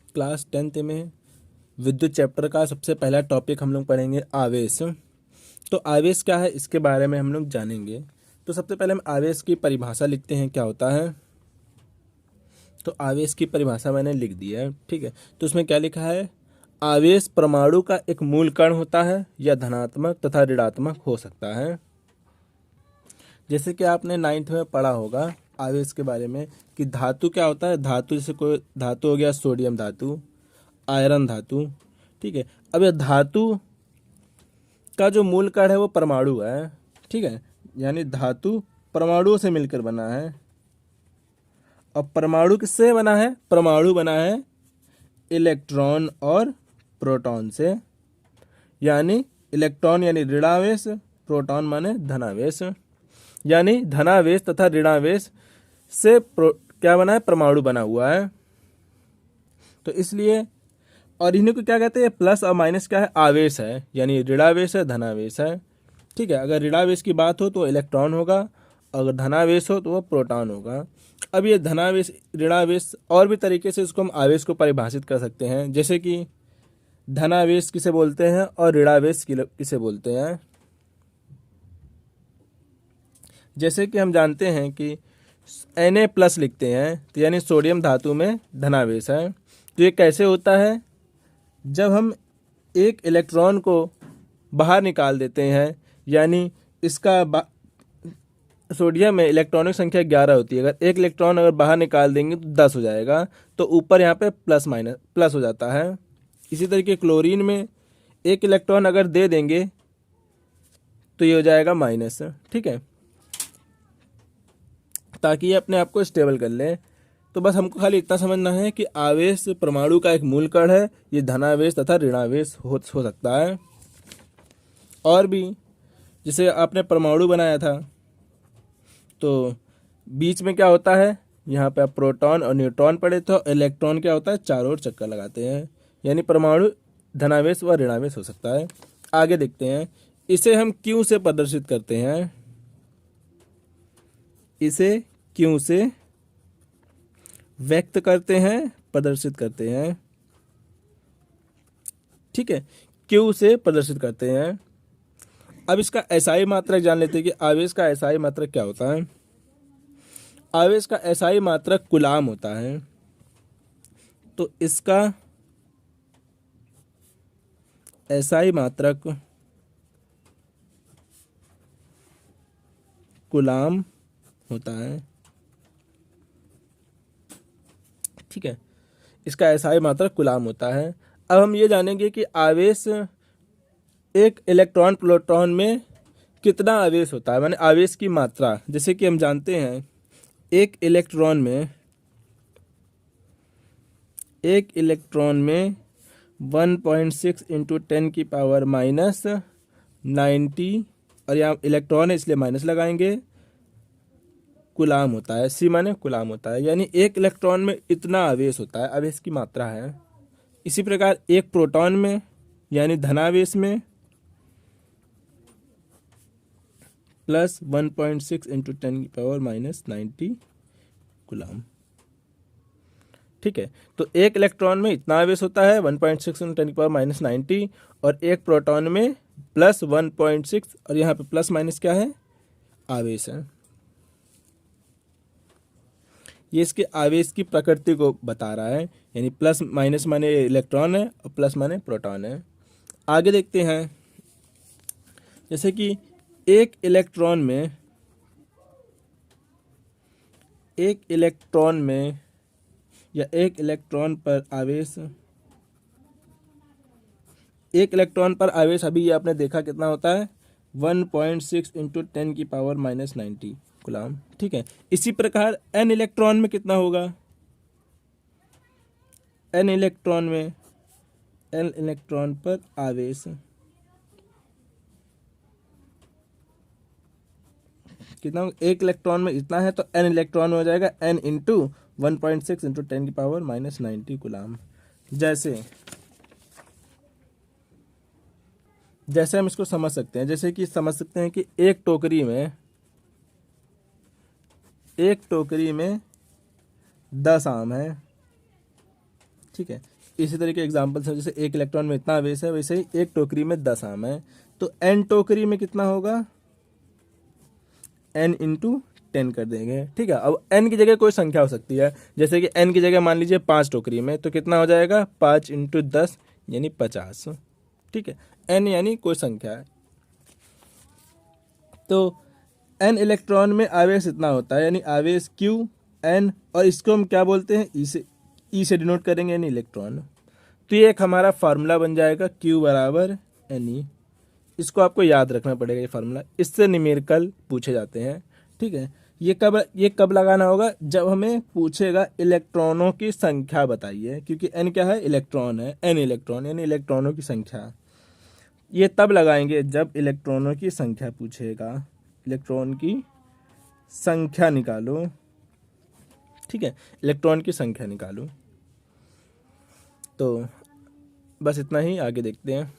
Class 10th में विद्युत chapter का सबसे पहला टॉपिक हम लोग पढ़ेंगे आवेश। तो आवेश क्या है इसके बारे में हम लोग जानेंगे। तो सबसे पहले हम आवेश की परिभाषा लिखते हैं क्या होता है। तो आवेश की परिभाषा मैंने लिख दिया है, ठीक है। तो उसमें क्या लिखा है, आवेश परमाणु का एक मूल कण होता है या धनात्मक तथा ऋणात्मक हो सकता है। जैसे कि आपने 9th में पढ़ा होगा आवेश के बारे में कि धातु क्या होता है। धातु जैसे कोई धातु हो गया, सोडियम धातु, आयरन धातु, ठीक है। अब यह धातु का जो मूल कण है वो परमाणु है, ठीक है। यानी धातु परमाणुओं से मिलकर बना है। अब परमाणु किससे बना है, परमाणु बना है इलेक्ट्रॉन और प्रोटॉन से। यानी इलेक्ट्रॉन यानी ऋणावेश, प्रोटॉन माने धनावेश। यानी धनावेश तथा ऋणावेश से क्या बना है, परमाणु बना हुआ है। तो इसलिए और इन्हीं को क्या कहते हैं, प्लस और माइनस क्या है, आवेश है। यानी ऋणावेश है, धनावेश है, ठीक है। अगर ऋणावेश की बात हो तो इलेक्ट्रॉन होगा, अगर धनावेश हो तो वो प्रोटॉन होगा। अब ये धनावेश ऋणावेश और भी तरीके से इसको हम आवेश को परिभाषित कर सकते हैं। जैसे कि धनावेश किसे बोलते हैं और ऋणावेश किसे बोलते हैं। जैसे कि हम जानते हैं कि Na+ लिखते हैं तो यानी सोडियम धातु में धनावेश है। तो ये कैसे होता है, जब हम एक इलेक्ट्रॉन को बाहर निकाल देते हैं, यानी इसका सोडियम में इलेक्ट्रॉनिक संख्या 11 होती है। अगर एक इलेक्ट्रॉन अगर बाहर निकाल देंगे तो 10 हो जाएगा, तो ऊपर यहाँ पे प्लस हो जाता है। इसी तरीके क्लोरीन में एक इलेक्ट्रॉन अगर दे देंगे तो ये हो जाएगा माइनस, ठीक है, ताकि ये अपने आप को स्टेबल कर ले। तो बस हमको खाली इतना समझना है कि आवेश परमाणु का एक मूल कण है, ये धनावेश तथा ऋणावेश हो सकता है। और भी जैसे आपने परमाणु बनाया था तो बीच में क्या होता है, यहाँ पे आप प्रोटॉन और न्यूट्रॉन पढ़े थे, इलेक्ट्रॉन क्या होता है, चारों ओर चक्कर लगाते हैं। यानी परमाणु धनावेश व ऋणावेश हो सकता है। आगे देखते हैं, इसे हम क्यों से प्रदर्शित करते हैं। इसे क्यों से व्यक्त करते हैं, प्रदर्शित करते हैं, ठीक है। क्यों से प्रदर्शित करते हैं। अब इसका एसआई मात्रक जान लेते हैं कि आवेश का एसआई मात्रक क्या होता है। आवेश का एसआई मात्रक कूलाम होता है। तो इसका एसआई मात्रक कूलाम होता है, ठीक है। इसका एसआई मात्रक कूलाम होता है। अब हम ये जानेंगे कि आवेश एक इलेक्ट्रॉन प्रोटॉन में कितना आवेश होता है, माने आवेश की मात्रा। जैसे कि हम जानते हैं एक इलेक्ट्रॉन में 1.6 इंटू 10 की पावर -90, और यहाँ इलेक्ट्रॉन है इसलिए माइनस लगाएंगे, कूलाम होता है। सी माने कूलाम होता है। यानी एक इलेक्ट्रॉन में इतना आवेश होता है, आवेश की मात्रा है। इसी प्रकार एक प्रोटॉन में यानी धनावेश में प्लस 1.6 इंटू 10 की पावर -90 कूलाम, ठीक है। तो एक इलेक्ट्रॉन में इतना आवेश होता है 1.6 इंटू 10 की पावर -90, और एक प्रोटॉन में प्लस 1.6, और यहाँ पे प्लस माइनस क्या है, आवेश है। ये इसके आवेश की प्रकृति को बता रहा है। यानी प्लस माइनस माने इलेक्ट्रॉन है और प्लस माने प्रोटॉन है। आगे देखते हैं, जैसे कि एक इलेक्ट्रॉन में या एक इलेक्ट्रॉन पर आवेश अभी ये आपने देखा कितना होता है, 1.6 इंटू 10 की पावर -90 कूलाम, ठीक है। इसी प्रकार n इलेक्ट्रॉन में कितना होगा, n इलेक्ट्रॉन पर आवेश कितना, एक इलेक्ट्रॉन में इतना है तो n इलेक्ट्रॉन में हो जाएगा n इंटू 1.6 इंटू 10 की पावर -90 कूलाम। जैसे हम इसको समझ सकते हैं, जैसे कि समझ सकते हैं कि एक टोकरी में 10 आम है, ठीक है। इसी तरीके एग्जाम्पल से, जैसे एक इलेक्ट्रॉन में इतना आवेश है, वैसे ही एक टोकरी में 10 आम है, तो n टोकरी में कितना होगा, n इंटू 10 कर देंगे। ठीक है, अब n की जगह कोई संख्या हो सकती है, जैसे कि n की जगह मान लीजिए 5 टोकरी में, तो कितना हो जाएगा 5 इंटू 10 यानी 50। ठीक है, n यानी कोई संख्या है, तो n इलेक्ट्रॉन में आवेश इतना होता है, यानी आवेश q n, और इसको हम क्या बोलते हैं, ई से डिनोट करेंगे, यानी इलेक्ट्रॉन। तो ये एक हमारा फार्मूला बन जाएगा q बराबर ne। इसको आपको याद रखना पड़ेगा, ये फार्मूला, इससे न्यूमेरिकल पूछे जाते हैं। ठीक है, ये कब लगाना होगा, जब हमें पूछेगा इलेक्ट्रॉनों की संख्या बताइए, क्योंकि n क्या है, इलेक्ट्रॉन है, n इलेक्ट्रॉन यानी इलेक्ट्रॉनों की संख्या। ये तब लगाएंगे जब इलेक्ट्रॉनों की संख्या पूछेगा, इलेक्ट्रॉन की संख्या निकालो। ठीक है, इलेक्ट्रॉन की संख्या निकालो। तो बस इतना ही, आगे देखते हैं।